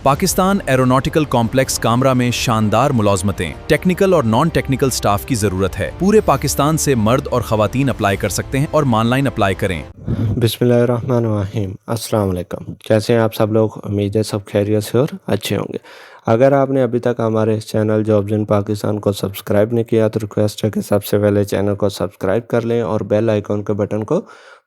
Pakistan aeronautical complex Kamra में शानदार मुलाजमतें, technical और नॉन टेक्निकल स्टाफ की ज़रूरत है। पूरे पाकिस्तान से मर्द और ख़वातीन अप्लाई कर सकते हैं और ऑनलाइन अप्लाई करें। बिस्मिल्लाहिर्रहमानिर्रहीम। अस्सलाम वालेकुम। कैसे हैं आप सब लोग? उम्मीद है सब खैरियत से और अच्छे होंगे। अगर आपने अभी तक हमारे इस चैनल जॉब्स इन पाकिस्तान को सब्सक्राइब नहीं किया तो रिक्वेस्ट है कि सबसे पहले चैनल को सब्सक्राइब कर लें और बेल आइकॉन के बटन को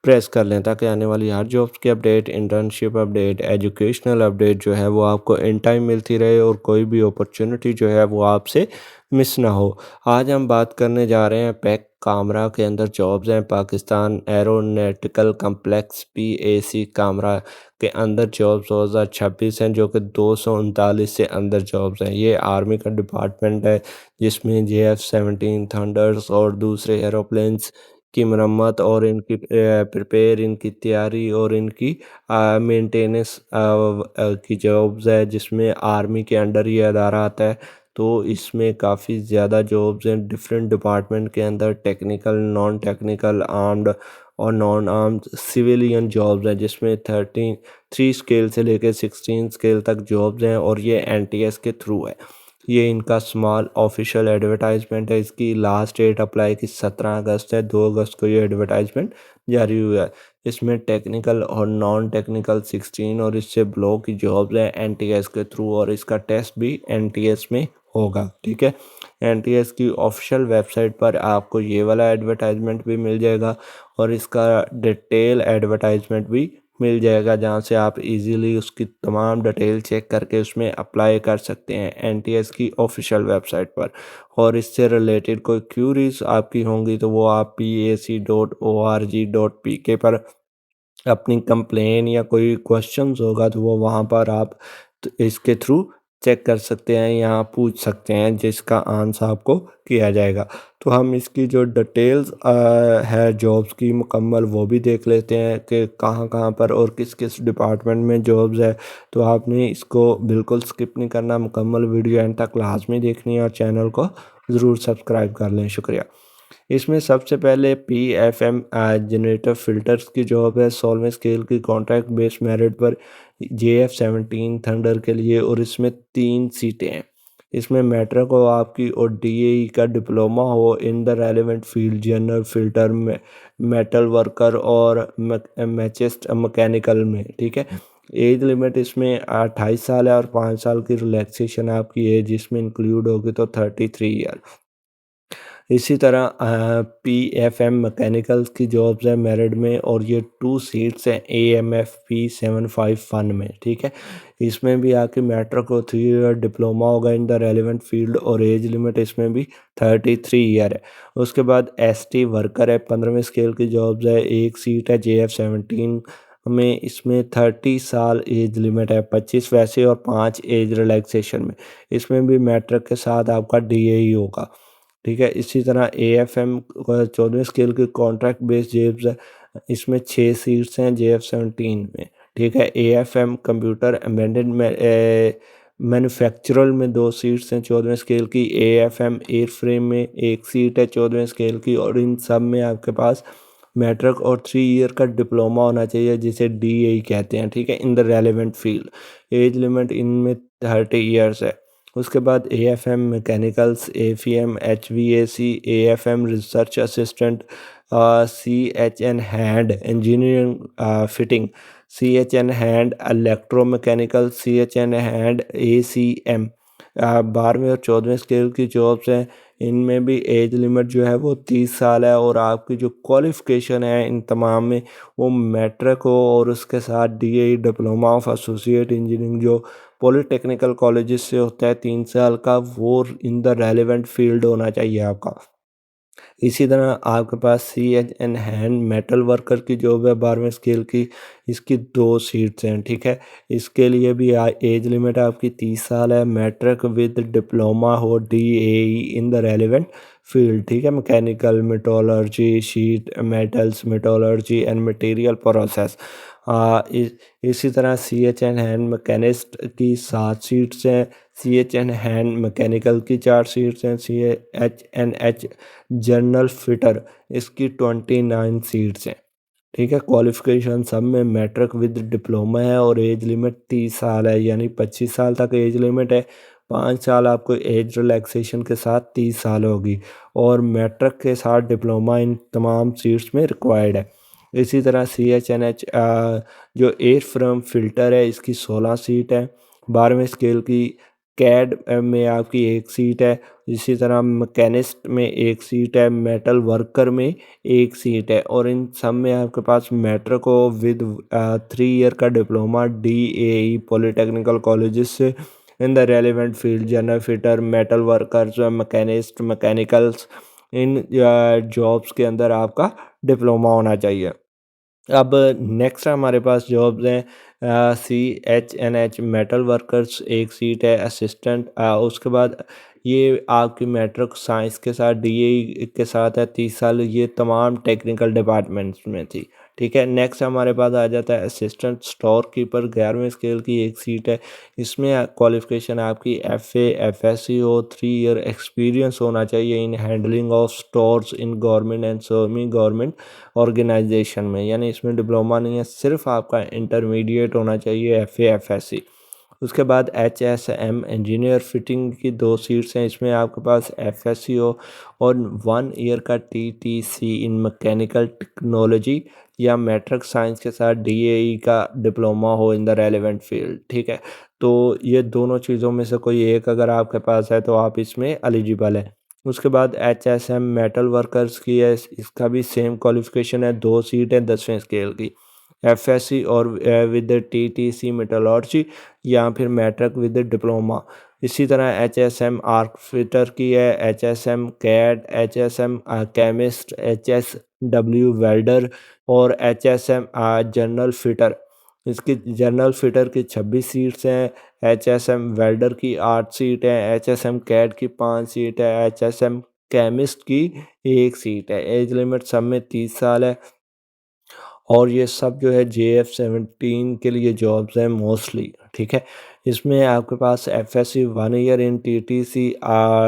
प्रेस कर लें ताकि आने वाली हर जॉब्स की update, internship update, educational update जो है वो आपको इन टाइम मिलती रहे और कोई भी अपॉर्चुनिटी जो है वो आपसे मिस ना हो। आज हम बात करने जा रहे हैं पैक कामरा के अंदर जॉब्स हैं। Pakistan aeronautical complex PAC Kamra के अंदर जॉब्स 2026 हैं, जो कि 239 से अंदर जॉब्स हैं। ये आर्मी का डिपार्टमेंट है जिसमें JF-17 थंडर्स और दूसरे एरोप्लेन्स की मरम्मत और इनकी प्रिपेयर, इनकी तैयारी और इनकी मेंटेनेंस की जॉब्स है, जिसमें आर्मी के अंडर ये अदारा आता है। तो इसमें काफ़ी ज़्यादा जॉब्स हैं डिफरेंट डिपार्टमेंट के अंदर, टेक्निकल, नॉन टेक्निकल, आर्म्ड और नॉन आर्म्ड सिविलियन जॉब्स हैं, जिसमें 3 स्केल से लेकर 16 स्केल तक जॉब्स हैं और ये NTS के थ्रू है। ये इनका स्मॉल ऑफिशियल एडवर्टाइजमेंट है। इसकी लास्ट डेट अप्लाई की 17 अगस्त है। 2 अगस्त को ये एडवर्टाइजमेंट जारी हुआ है। इसमें टेक्निकल और नॉन टेक्निकल 16 और इससे ब्लॉक की जॉब्स हैं NTS के थ्रू, और इसका टेस्ट भी NTS में होगा। ठीक है, NTS की ऑफिशियल वेबसाइट पर आपको ये वाला एडवर्टाइजमेंट भी मिल जाएगा और इसका डिटेल एडवर्टाइजमेंट भी मिल जाएगा, जहाँ से आप इजीली उसकी तमाम डिटेल चेक करके उसमें अप्लाई कर सकते हैं NTS की ऑफिशियल वेबसाइट पर। और इससे रिलेटेड कोई क्यूरीज आपकी होंगी तो वो आप pac.org.pk पर अपनी कंप्लेन या कोई क्वेश्चंस होगा तो वो वहाँ पर आप इसके थ्रू चेक कर सकते हैं या पूछ सकते हैं, जिसका आंसर आपको किया जाएगा। तो हम इसकी जो डिटेल्स है जॉब्स की मुकम्मल वो भी देख लेते हैं कि कहाँ कहाँ पर और किस किस डिपार्टमेंट में जॉब्स है। तो आपने इसको बिल्कुल स्किप नहीं करना, मुकम्मल वीडियो एंड तक लाजमी देखनी है और चैनल को ज़रूर सब्सक्राइब कर लें। शुक्रिया। इसमें सबसे पहले PFM जनरेटर फिल्टर्स की जॉब है, 16वें स्केल की कॉन्ट्रैक्ट बेस्ड मेरिट पर JF-17 थंडर के लिए, और इसमें 3 सीटें हैं। इसमें मैट्रिक हो आपकी और DAE का डिप्लोमा हो in the relevant field, general filter में, मेटल वर्कर और मैचेस्ट मैकेनिकल में। ठीक है, एज लिमिट इसमें 28 साल है और 5 साल की रिलैक्सेशन आपकी एज इसमें इंक्लूड होगी तो 33 ईयर। इसी तरह PFM मैकेनिकल्स की जॉब्स है मेरिट में, और ये 2 सीट्स हैं AMFP 751 में। ठीक है, इसमें भी आपकी मैट्रिक और 3 ईयर डिप्लोमा होगा इन द रेलिवेंट फील्ड, और एज लिमिट इसमें भी 33 ईयर है। उसके बाद ST वर्कर है, 15वें स्केल की जॉब्स है, 1 सीट है JF-17 में, इसमें 30 साल एज लिमिट है, 25 वैसे और 5 एज रिलैक्सेशन में। इसमें भी मैट्रिक के साथ आपका DAE होगा। ठीक है, इसी तरह AFM 14वें स्केल की कॉन्ट्रैक्ट बेस्ड जॉब्स है, इसमें 6 सीट्स हैं JF-17 में। ठीक है, AFM कंप्यूटर एम्बेडेड में मैन्युफैक्चरर में 2 सीट्स हैं 14वें स्केल की। AFM एयर फ्रेम में 1 सीट है 14वें स्केल की, और इन सब में आपके पास मैट्रिक और 3 ईयर का डिप्लोमा होना चाहिए, जिसे DAE कहते हैं। ठीक है, in the relevant field. Age limit इनमें 30 ईयर्स है। उसके बाद AFM mechanicals, AFM HVAC, AFM research assistant, CHN hand engineering fitting, CHN hand electromechanical, CHN hand ACM। 12वें और 14वें स्केल की जॉब्स हैं, इनमें भी एज लिमिट जो है वो 30 साल है, और आपकी जो क्वालिफ़िकेशन है इन तमाम में वो मैट्रिक हो और उसके साथ DAE diploma of associate engineering जो पॉलिटेक्निकल कॉलेजेस से होता है 3 साल का, वो इन द रेलेवेंट फील्ड होना चाहिए आपका। इसी तरह आपके पास CHN हैंड मेटल वर्कर की जॉब है 12वें स्केल की, इसकी 2 सीट्स हैं। ठीक है, इसके लिए भी एज लिमिट आपकी 30 साल है, मैट्रिक विद डिप्लोमा हो DAE in the relevant field. ठीक है, mechanical, metallurgy, sheet metals, metallurgy and material process. इसी तरह CHN हैंड मैकेनिस्ट की 7 सीट्स हैं, CHN हैंड मैकेनिकल की 4 सीट्स हैं, CHNH जनरल फिटर इसकी 29 सीट्स हैं। ठीक है। क्वालिफ़िकेशन सब में मैट्रिक विद डिप्लोमा है और एज लिमिट 30 साल है, यानी 25 साल तक एज लिमिट है। 5 साल आपको एज रिलैक्सेशन के साथ 30 साल होगी और मैट्रिक के साथ डिप्लोमा इन तमाम सीट्स में रिक्वायर्ड है। इसी तरह CHNH जो एयर फ्रेम फ़िल्टर है, इसकी 16 सीट है। 12वें स्केल की कैड में आपकी 1 सीट है। इसी तरह मैकेनिस्ट में 1 सीट है, मेटल वर्कर में 1 सीट है और इन सब में आपके पास मैट्रिक हो विद 3 ईयर का डिप्लोमा DAE पॉलिटेक्निकल कॉलेजेस से in the relevant field, general fitter, metal workers, machinist, mechanicals, in jobs के अंदर आपका डिप्लोमा होना चाहिए। अब नेक्स्ट हमारे पास जॉब्स हैं CHNH मेटल वर्कर्स 1 सीट है, असिस्टेंट उसके बाद ये आपकी मैट्रिक साइंस के साथ DAE के साथ है 30 साल, ये तमाम टेक्निकल डिपार्टमेंट्स में थी। ठीक है। नेक्स्ट हमारे पास आ जाता है असिस्टेंट स्टोर कीपर 11वें स्केल की 1 सीट है। इसमें क्वालिफिकेशन आपकी FA FSC हो, 3 ईयर एक्सपीरियंस होना चाहिए in handling of stores in government and semi government organization में, यानी इसमें डिप्लोमा नहीं है, सिर्फ आपका इंटरमीडिएट होना चाहिए FA FSC। उसके बाद HSM इंजीनियर फिटिंग की 2 सीट्स हैं, इसमें आपके पास FSC हो और 1 ईयर का TTC इन मैकेनिकल टेक्नोलॉजी या मैट्रिक साइंस के साथ DAE का डिप्लोमा हो इन द रेलेवेंट फील्ड। ठीक है। तो ये दोनों चीज़ों में से कोई एक अगर आपके पास है तो आप इसमें एलिजिबल हैं। उसके बाद HSM मेटल वर्कर्स की है, इसका भी सेम क्वालिफिकेशन है, 2 सीट है 10वें स्केल की। FSC और विद TTC मेटलर्जी या फिर मैट्रिक विद डिप्लोमा। इसी तरह HSM आर्क फिटर की है, HSM CAD, HSM chemist, HSW welder और HSM जनरल फिटर। इसकी जनरल फिटर की 26 सीट्स हैं, HSM वेल्डर की 8 सीट है, HSM कैड की 5 सीट है, HSM केमिस्ट की 1 सीट है। एज लिमिट सब में 30 साल है और ये सब जो है JF17 के लिए जॉब्स हैं मोस्टली। ठीक है। इसमें आपके पास FSC 1 year in TTC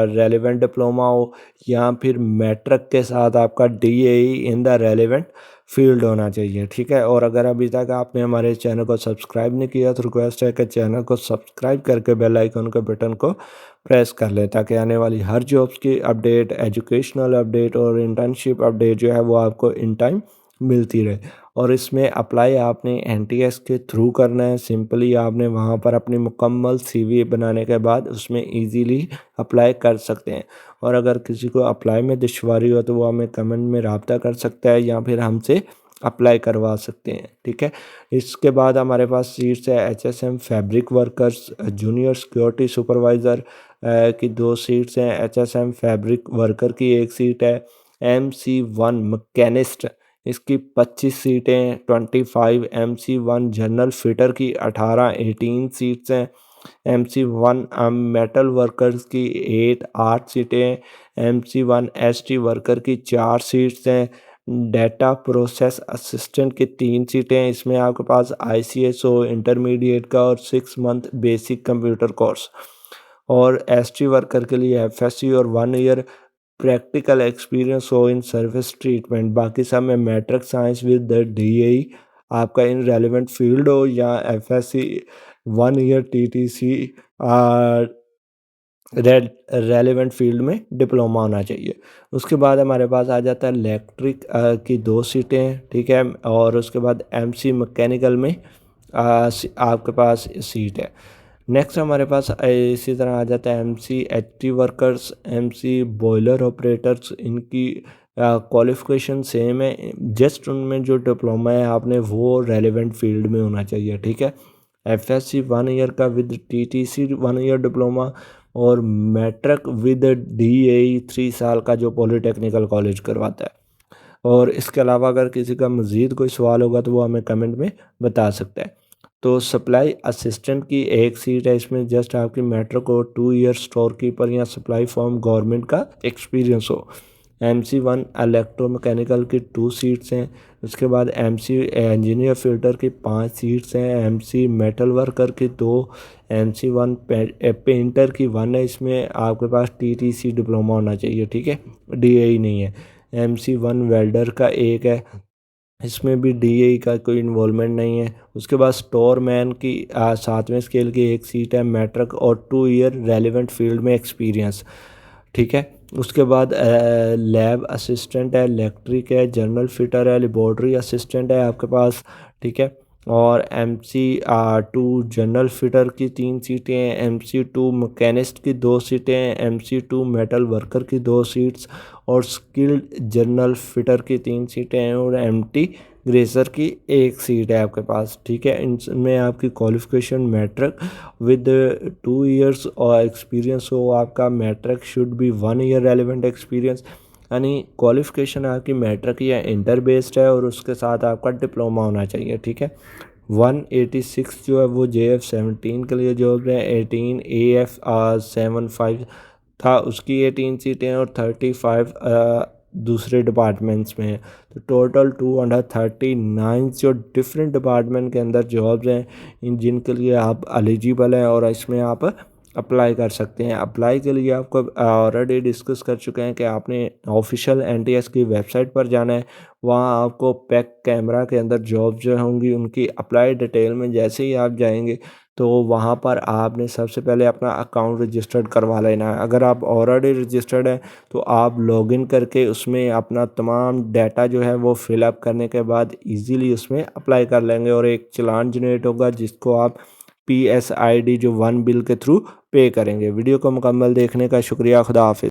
relevant diploma हो या फिर मैट्रिक के साथ आपका DAE in the relevant field होना चाहिए। ठीक है। और अगर अभी तक आपने हमारे चैनल को सब्सक्राइब नहीं किया तो रिक्वेस्ट है कि चैनल को सब्सक्राइब करके बेल आइकन के बटन को प्रेस कर लें ताकि आने वाली हर जॉब्स की अपडेट, एजुकेशनल अपडेट और इंटर्नशिप अपडेट जो है वो आपको इन टाइम मिलती रहे। और इसमें अप्लाई आपने NTS के थ्रू करना है। सिंपली आपने वहाँ पर अपनी मुकम्मल CV बनाने के बाद उसमें इजीली अप्लाई कर सकते हैं। और अगर किसी को अप्लाई में दुश्वारी हो तो वो हमें कमेंट में रब्ता कर सकता है या फिर हमसे अप्लाई करवा सकते हैं। ठीक है। इसके बाद हमारे पास सीट्स है HSM fabric workers junior security supervisor की 2 सीट्स हैं, HSM फैब्रिक वर्कर की 1 सीट है, MC1 मैकेनिस्ट इसकी 25 सीटें, 25 MC1 जनरल फिटर की 18 सीट्स हैं, MC1 मेटल वर्कर्स की 8 सीटें, MC1 ST वर्कर की 4 सीट्स हैं, डेटा प्रोसेस असिस्टेंट की 3 सीटें। इसमें आपके पास ICSO इंटरमीडिएट का और 6 मंथ बेसिक कंप्यूटर कोर्स और ST वर्कर के लिए FSC और 1 ईयर प्रैक्टिकल एक्सपीरियंस हो इन सर्विस ट्रीटमेंट। बाकी सब में matric science with the DAE आपका इन रेलेवेंट फील्ड हो या FSC 1 year TTC relevant field में डिप्लोमा होना चाहिए। उसके बाद हमारे पास आ जाता है इलेक्ट्रिक की 2 सीटें। ठीक है। और उसके बाद MC मैकेनिकल में आपके पास सीट है। नेक्स्ट हमारे पास इसी तरह आ जाता है MC HT workers, MC boiler operators, इनकी क्वालिफिकेशन सेम है, जस्ट उनमें जो डिप्लोमा है आपने वो रेलेवेंट फील्ड में होना चाहिए। ठीक है। FSC 1 ईयर का विद TTC 1 ईयर डिप्लोमा और मैट्रिक विद DAE 3 साल का जो पॉलिटेक्निकल कॉलेज करवाता है। और इसके अलावा अगर किसी का मज़ीद कोई सवाल होगा तो वो हमें कमेंट में बता सकता है। तो सप्लाई असिस्टेंट की 1 सीट है, इसमें जस्ट आपकी मैट्रिक और 2 ईयर स्टोर कीपर या सप्लाई फॉर्म गवर्नमेंट का एक्सपीरियंस हो। MC1 इलेक्ट्रोमैकेनिकल की 2 सीट्स हैं। उसके बाद MC इंजीनियर फिल्टर की 5 सीट्स हैं, MC मेटल वर्कर की 2, MC1 पेंटर की 1 है, इसमें आपके पास TTC डिप्लोमा होना चाहिए। ठीक है। DAE नहीं है। MC1 वेल्डर का 1 है, इसमें भी डीएई का कोई इन्वॉल्वमेंट नहीं है। उसके बाद स्टोरमैन की 7वें स्केल की एक सीट है, मैट्रिक और 2 ईयर रेलिवेंट फील्ड में एक्सपीरियंस, ठीक है। उसके बाद लैब असिस्टेंट है, इलेक्ट्रिक है, जनरल फिटर है, लेबोरेटरी असिस्टेंट है आपके पास, ठीक है। और MC2 जनरल फिटर की 3 सीटें हैं, MC2 मैकेनिस्ट की 2 सीटें हैं, MC2 मेटल वर्कर की 2 सीट्स और स्किल्ड जनरल फिटर की 3 सीटें हैं और MT ग्रेसर की 1 सीट है आपके पास, ठीक है। इनमें आपकी क्वालिफिकेशन मैट्रिक विद 2 ईयर्स और एक्सपीरियंस हो आपका। Matric should be 1 year relevant experience, यानी क्वालिफिकेशन आपकी मैट्रिक या इंटर बेस्ड है और उसके साथ आपका डिप्लोमा होना चाहिए, ठीक है। 186 जो है वो JF-17 के लिए जॉब है, 18 AF-75 था उसकी 18 सीटें और 35 दूसरे डिपार्टमेंट्स में है। तो टोटल 239 जो डिफरेंट डिपार्टमेंट के अंदर जॉब्स हैं इन जिनके लिए आप एलिजिबल हैं और इसमें आप अप्लाई कर सकते हैं। अप्लाई के लिए आपको ऑलरेडी डिस्कस कर चुके हैं कि आपने ऑफिशियल NTS की वेबसाइट पर जाना है। वहाँ आपको पैक कैमरा के अंदर जॉब जो होंगी उनकी अप्लाई डिटेल में जैसे ही आप जाएंगे तो वहाँ पर आपने सबसे पहले अपना अकाउंट रजिस्टर्ड करवा लेना है। अगर आप ऑलरेडी रजिस्टर्ड हैं तो आप लॉगिन करके उसमें अपना तमाम डाटा जो है वो फिलअप करने के बाद इजीली उसमें अप्लाई कर लेंगे और एक चालान जनरेट होगा जिसको आप PSID जो 1 बिल के थ्रू पे करेंगे। वीडियो को मुकम्मल देखने का शुक्रिया। खुदा हाफिज़।